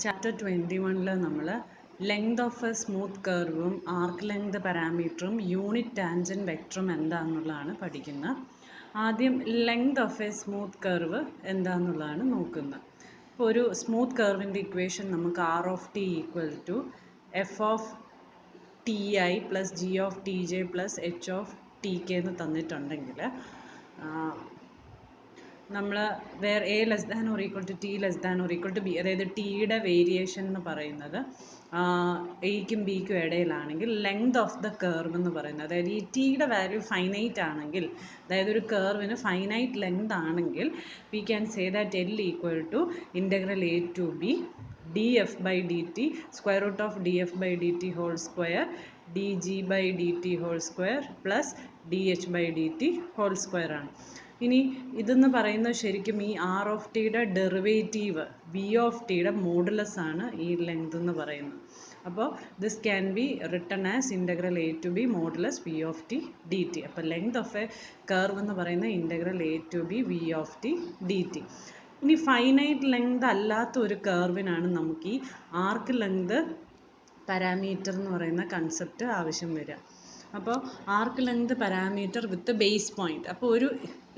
Chapter 21 നമ്മൾ length of a smooth കർവും arc length പാരാമീറ്ററും യൂണിറ്റ് ടാൻജൻറ്റ് വെക്ടറും എന്താണെന്നുള്ളതാണ് പഠിക്കുന്നത്. ആദ്യം length of a smooth curve എന്താണെന്നുള്ളതാണ് നോക്കുന്നത്. ഇപ്പോൾ ഒരു സ്മൂത്ത് കർവിൻ്റെ ഇക്വേഷൻ നമുക്ക് R of T equal to F of T I plus G of T J plus H of T K എന്ന് തന്നിട്ടുണ്ടെങ്കിൽ നമ്മൾ where A less than or equal to T less than or equal to B, അതായത് ടിയുടെ variation എന്ന് പറയുന്നത് എയ്ക്കും ബിക്കും ഇടയിലാണെങ്കിൽ length of the curve എന്ന് പറയുന്നത്, അതായത് ഈ ടിയുടെ വാല്യൂ ഫൈനൈറ്റ് ആണെങ്കിൽ, അതായത് ഒരു കർവിന് ഫൈനൈറ്റ് ലെങ്ത് ആണെങ്കിൽ we can say that L equal to integral A to B D F by D T square root of D F by D T whole square D G by D T whole square plus D H by D T whole square ആണ്. ഇനി ഇതെന്ന് പറയുന്നത് ശരിക്കും ഈ R of ടിയുടെ derivative V of ടിയുടെ modulus ആണ് ഈ ലെങ്ത് എന്ന് പറയുന്നത്. അപ്പോൾ this can be written as integral A to B modulus V of T D T. അപ്പോൾ ലെങ്ത് ഓഫ് എ കർവ് എന്ന് പറയുന്നത് integral A to B V of T D T. ഇനി ഫൈനൈറ്റ് ലെങ്ത് അല്ലാത്ത ഒരു കർവിനാണ് നമുക്ക് ഈ ആർക്ക് ലെങ്ത് പാരാമീറ്റർ എന്ന് പറയുന്ന കൺസെപ്റ്റ് ആവശ്യം വരിക. അപ്പോൾ ആർക്ക് ലെങ്ത് പാരാമീറ്റർ വിത്ത് ബേസ് പോയിന്റ്, അപ്പോൾ ഒരു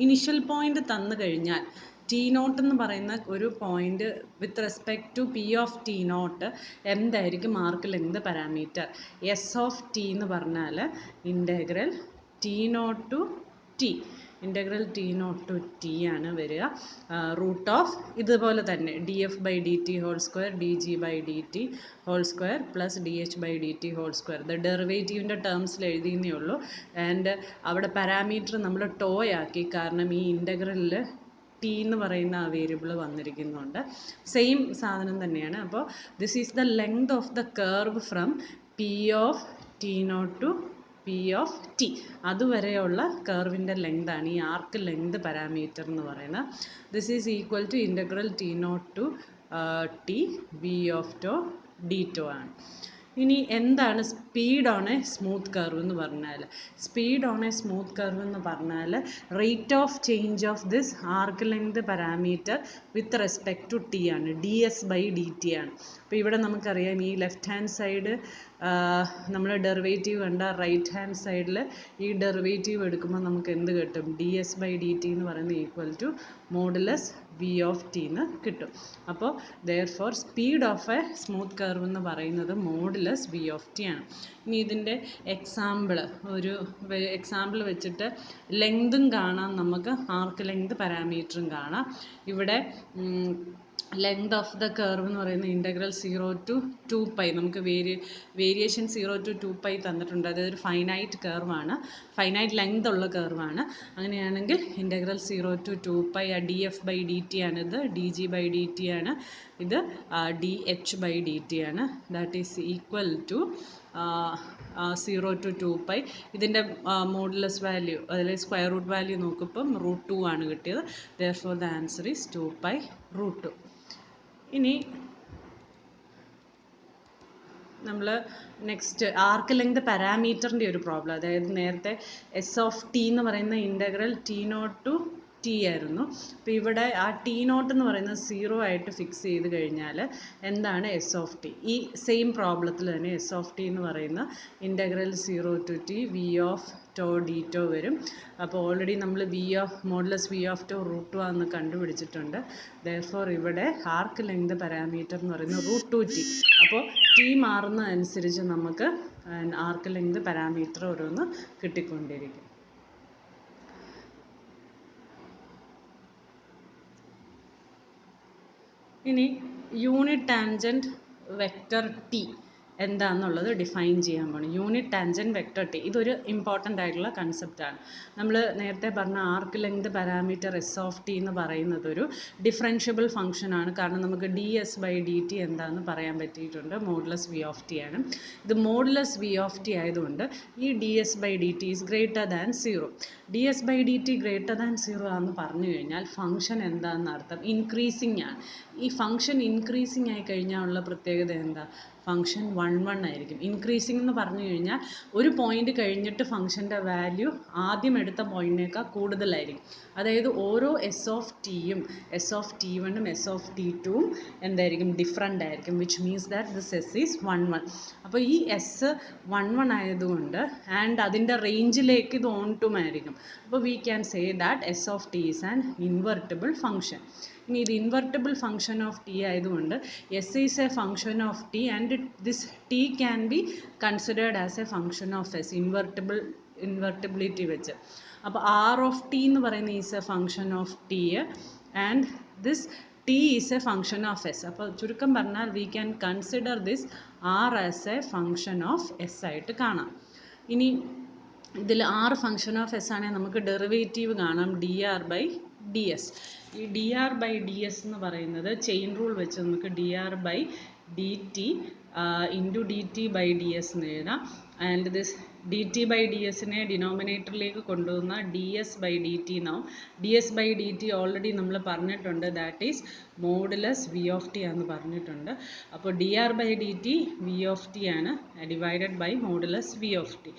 ഇനിഷ്യൽ പോയിന്റ് തന്നു കഴിഞ്ഞാൽ ടി നോട്ട് എന്ന് പറയുന്ന ഒരു point with respect to P of T naught എന്തായിരിക്കും arc length parameter? S of T എന്ന് പറഞ്ഞാൽ integral T not to T, integral T not to T ആണ് വരിക. റൂട്ട് ഓഫ് ഇതുപോലെ തന്നെ D F by D T whole square D G by D T whole square plus D H by D T whole square. ഇത് ഡെറിവേറ്റീവിൻ്റെ ടേംസിൽ എഴുതിയെന്നേ ഉള്ളൂ. And അവിടെ parameter നമ്മൾ ടോയാക്കി, കാരണം ഈ ഇൻ്റഗ്രലിൽ ടി എന്ന് പറയുന്ന ആ വേരിയബിൾ വന്നിരിക്കുന്നുണ്ട്. സെയിം സാധനം തന്നെയാണ്. അപ്പോൾ this is the length of the curve from P of T not to P of T, അതുവരെയുള്ള കർവിൻ്റെ ലെങ്താണ് ഈ ആർക്ക് ലെങ്ത് പാരാമീറ്റർ എന്ന് പറയുന്നത്. This is equal to integral T not to T V of tau D tau ആണ്. ഇനി എന്താണ് speed on a smooth curve എന്ന് പറഞ്ഞാൽ? Speed on a smooth curve എന്ന് പറഞ്ഞാൽ rate of change of this arc length parameter with respect to T ആണ്, D S by D T ആണ്. അപ്പോൾ ഇവിടെ നമുക്കറിയാം ഈ ലെഫ്റ്റ് ഹാൻഡ് സൈഡ് നമ്മൾ ഡെറിവേറ്റീവ് കണ്ട റൈറ്റ് ഹാൻഡ് സൈഡിൽ ഈ ഡെറിവേറ്റീവ് എടുക്കുമ്പോൾ നമുക്ക് എന്ത് കിട്ടും? D S by D T എന്ന് പറയുന്നത് equal to modulus V of T എന്ന് കിട്ടും. അപ്പോൾ therefore speed of a smooth curve എന്ന് പറയുന്നത് മോഡുലസ് വി ഓഫ് ടി ആണ്. ഇനി ഇതിൻ്റെ ഒരു എക്സാമ്പിൾ വെച്ചിട്ട് ലെങ്തും കാണാം, നമുക്ക് ആർക്ക് ലെങ്ത് പാരാമീറ്ററും കാണാം. ഇവിടെ ലെങ്ത് ഓഫ് ദ കർവ് എന്ന് പറയുന്നത് ഇൻ്റഗ്രൽ 0 ടു 2π, നമുക്ക് വേരിയേഷൻ 0 ടു 2π തന്നിട്ടുണ്ട്. അതായത് ഒരു ഫൈനൈറ്റ് കർവാണ്, ഫൈനൈറ്റ് ലെങ്ത് ഉള്ള കർവാണ്. അങ്ങനെയാണെങ്കിൽ integral 0 to 2π D F by D T ആണ്, ഇത് D G by D T ആണ്, ഇത് D H by D T ആണ്. That is equal to 0 to 2π. ഇതിൻ്റെ മോഡുലസ് വാല്യൂ, അതായത് സ്ക്വയർ റൂട്ട് വാല്യൂ നോക്കുമ്പം √2 ആണ് കിട്ടിയത്. Therefore the answer is 2π√2. ഇനി നമ്മൾ നെക്സ്റ്റ് ആർക്ക് ലെങ്ത് പാരാമീറ്ററിൻ്റെ ഒരു പ്രോബ്ലം, അതായത് നേരത്തെ എസ് ഓഫ് ടി എന്ന് പറയുന്ന integral T not to T ആയിരുന്നു. അപ്പോൾ ഇവിടെ ആ ടി നോട്ട് എന്ന് പറയുന്നത് 0 ആയിട്ട് ഫിക്സ് ചെയ്ത് കഴിഞ്ഞാൽ എന്താണ് എസ് ഓഫ് ടി? ഈ സെയിം പ്രോബ്ലത്തിൽ തന്നെ എസ് ഓഫ് ടി എന്ന് പറയുന്ന integral 0 to T V of tau D tau വരും. അപ്പോൾ ഓൾറെഡി നമ്മൾ മോഡുലസ് വി ഓഫ് ടോ √2 ആണെന്ന് കണ്ടുപിടിച്ചിട്ടുണ്ട്. ദെയർഫോർ ഇവിടെ ആർക്ക് ലെങ്ത് പാരാമീറ്റർ എന്ന് പറയുന്നത് √2t. അപ്പോൾ ടി മാറുന്നതനുസരിച്ച് നമുക്ക് ആർക്ക് ലെങ്ത് പാരാമീറ്റർ ഓരോന്ന് കിട്ടിക്കൊണ്ടിരിക്കും. ഇനി യൂണിറ്റ് ടാൻജൻറ്റ് വെക്റ്റർ ടി എന്താണെന്നുള്ളത് ഡിഫൈൻ ചെയ്യാൻ പോകണം. യൂണിറ്റ് ടാൻജൻറ്റ് വെക്റ്റർ ടി ഇതൊരു ഇമ്പോർട്ടൻ്റ് ആയിട്ടുള്ള കൺസെപ്റ്റാണ്. നമ്മൾ നേരത്തെ പറഞ്ഞ arc length parameter S of T എന്ന് പറയുന്നത് ഒരു ഡിഫറൻഷ്യബിൾ ഫംഗ്ഷനാണ്. കാരണം നമുക്ക് D S by D T എന്താണെന്ന് പറയാൻ പറ്റിയിട്ടുണ്ട്, മോഡുലസ് വി ഓഫ് ടി ആണ്. ഇത് മോഡുലസ് വി ഓഫ് ടി ആയതുകൊണ്ട് ഈ D S by D T is greater than 0. D S by D T greater than 0 ആണെന്ന് പറഞ്ഞു കഴിഞ്ഞാൽ ഫംഗ്ഷൻ എന്താണെന്ന് അർത്ഥം? ഇൻക്രീസിങ് ആണ്. ഈ ഫംഗ്ഷൻ ഇൻക്രീസിങ് ആയി കഴിഞ്ഞാൽ ഉള്ള പ്രത്യേകത എന്താ? ഫംഗ്ഷൻ 1 ആയിരിക്കും. ഇൻക്രീസിംഗ് എന്ന് പറഞ്ഞു കഴിഞ്ഞാൽ ഒരു പോയിന്റ് കഴിഞ്ഞിട്ട് ഫംഗ്ഷൻ്റെ വാല്യൂ ആദ്യം എടുത്ത പോയിന്റിനേക്കാൾ കൂടുതലായിരിക്കും. അതായത് ഓരോ എസ് ഓഫ് ടിയും എസ് ഓഫ് ടി വണ്ണും എസ് ഓഫ് ടി ടുവും എന്തായിരിക്കും, ഡിഫറെൻ്റ് ആയിരിക്കും. Which means that this S is 1 അപ്പോൾ ഈ എസ് 1 ആയതുകൊണ്ട് ആൻഡ് അതിൻ്റെ റേഞ്ചിലേക്ക് ഇത് ഓൺ ടു ആയിരിക്കും. അപ്പോൾ we can say that S of T is an invertible function. ഇനി ഇത് ഇൻവെർട്ടിബിൾ ഫംഗ്ഷൻ ഓഫ് ടി ആയതുകൊണ്ട് S is a function of T and this T can be considered as a function of S invertibility വെച്ച്. അപ്പോൾ R of T എന്ന് പറയുന്ന is a function of T and this T is a function of S. അപ്പോൾ ചുരുക്കം പറഞ്ഞാൽ we can consider this R as a function of S ആയിട്ട് കാണാം. ഇനി ഇതിൽ ആർ ഫംഗ്ഷൻ ഓഫ് എസ് ആണെങ്കിൽ നമുക്ക് ഡെറിവേറ്റീവ് കാണാം D R by D S. ഈ D R by D S എന്ന് പറയുന്നത് ചെയിൻ റൂൾ വെച്ച് നമുക്ക് D R by D T into D T by D S എന്ന് എഴുതാം. And this D T by D എസിനെ ഡിനോമിനേറ്ററിലേക്ക് കൊണ്ടുവന്ന D S by D T എന്നാവും. D S by D T already നമ്മൾ പറഞ്ഞിട്ടുണ്ട്, that is modulus V of T ആണെന്ന് പറഞ്ഞിട്ടുണ്ട്. അപ്പോൾ D R by D T V of T ആണ് divided by modulus V of T.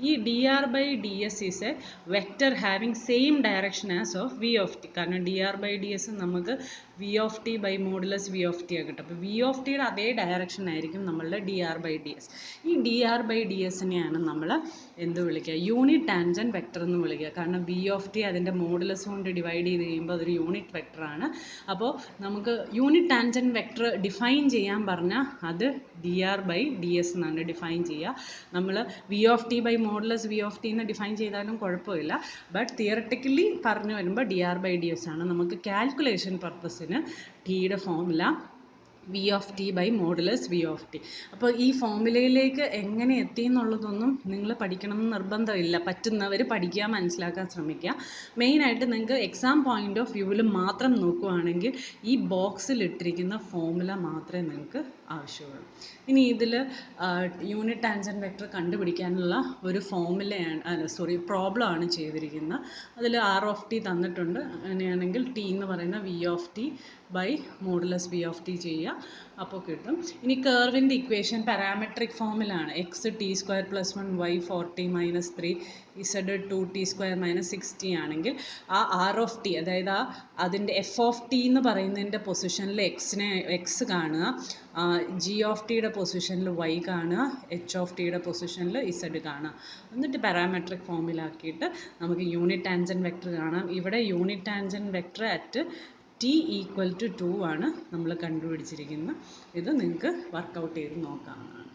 ഈ D R by D S is a vector having same direction as of V of T. കാരണം D R by D S നമുക്ക് V of T by modulus V of T ആ കിട്ടും. അപ്പോൾ V of ടിയുടെ അതേ direction ആയിരിക്കും നമ്മളുടെ D R by D S. ഈ ഡി ആർ ബൈ ഡി എസിനെയാണ് നമ്മൾ എന്ത് വിളിക്കുക, യൂണിറ്റ് ടാൻജൻറ്റ് വെക്റ്റർ എന്ന് വിളിക്കുക. കാരണം വി ഓഫ് ടി അതിൻ്റെ മോഡുലസ് കൊണ്ട് ഡിവൈഡ് ചെയ്ത് കഴിയുമ്പോൾ അതൊരു യൂണിറ്റ് വെക്റ്ററാണ്. അപ്പോൾ നമുക്ക് യൂണിറ്റ് ടാൻജൻറ്റ് വെക്റ്റർ ഡിഫൈൻ ചെയ്യാൻ പറഞ്ഞാൽ അത് D R by D S എന്നാണ് ഡിഫൈൻ ചെയ്യുക. നമ്മൾ V of T by modulus V of T എന്ന് ഡിഫൈൻ ചെയ്താലും കുഴപ്പമില്ല. ബട്ട് തിയറട്ടിക്കലി പറഞ്ഞു വരുമ്പോൾ D R by D S ആണ്. നമുക്ക് കാൽക്കുലേഷൻ പർപ്പസിന് ടിയുടെ formula V of T by modulus V of T. അപ്പോൾ ഈ ഫോർമുലയിലേക്ക് എങ്ങനെ എത്തി എന്നുള്ളതൊന്നും നിങ്ങൾ പഠിക്കണമെന്ന് നിർബന്ധമില്ല. പറ്റുന്നവർ പഠിക്കുക, മനസ്സിലാക്കാൻ ശ്രമിക്കുക. മെയിനായിട്ട് നിങ്ങൾക്ക് എക്സാം പോയിൻ്റ് ഓഫ് വ്യൂവിൽ മാത്രം നോക്കുകയാണെങ്കിൽ ഈ ബോക്സിൽ ഇട്ടിരിക്കുന്ന ഫോർമുല മാത്രമേ നിങ്ങൾക്ക് ആവശ്യമുള്ളൂ. ഇനി ഇതിൽ യൂണിറ്റ് ടാൻജൻറ്റ് വെക്റ്റർ കണ്ടുപിടിക്കാനുള്ള ഒരു പ്രോബ്ലം ആണ് ചെയ്തിരിക്കുന്നത്. അതിൽ ആർ ഓഫ് ടി തന്നിട്ടുണ്ട്. അങ്ങനെയാണെങ്കിൽ ടി എന്ന് പറയുന്ന V of T by modulus V of T ചെയ്യുക, അപ്പോൾ കിട്ടും. ഇനി കർവിൻ്റെ ഇക്വേഷൻ പാരാമെട്രിക് ഫോമിലാണ്. X T square plus 1 Y 4t minus 3 Z 2t square minus 6t ആണെങ്കിൽ ആ ആർ ഓഫ് ടി, അതായത് അതിൻ്റെ എഫ് ഓഫ് ടി എന്ന് പറയുന്നതിൻ്റെ പൊസിഷനിൽ എക്സ് കാണുക, ജി ഓഫ് ടിയുടെ പൊസിഷനിൽ വൈ കാണുക, എച്ച് ഓഫ് ടിയുടെ പൊസിഷനിൽ ഇസഡ് കാണുക. എന്നിട്ട് പാരാമെട്രിക് ഫോമിലാക്കിയിട്ട് നമുക്ക് യൂണിറ്റ് ടാൻജൻറ്റ് വെക്റ്റർ കാണാം. ഇവിടെ unit tangent vector at T equal to 2 ആണ് നമ്മൾ കണ്ടുപിടിച്ചിരിക്കുന്നത്. ഇത് നിങ്ങൾക്ക് വർക്കൗട്ട് ചെയ്ത് നോക്കാവുന്നതാണ്.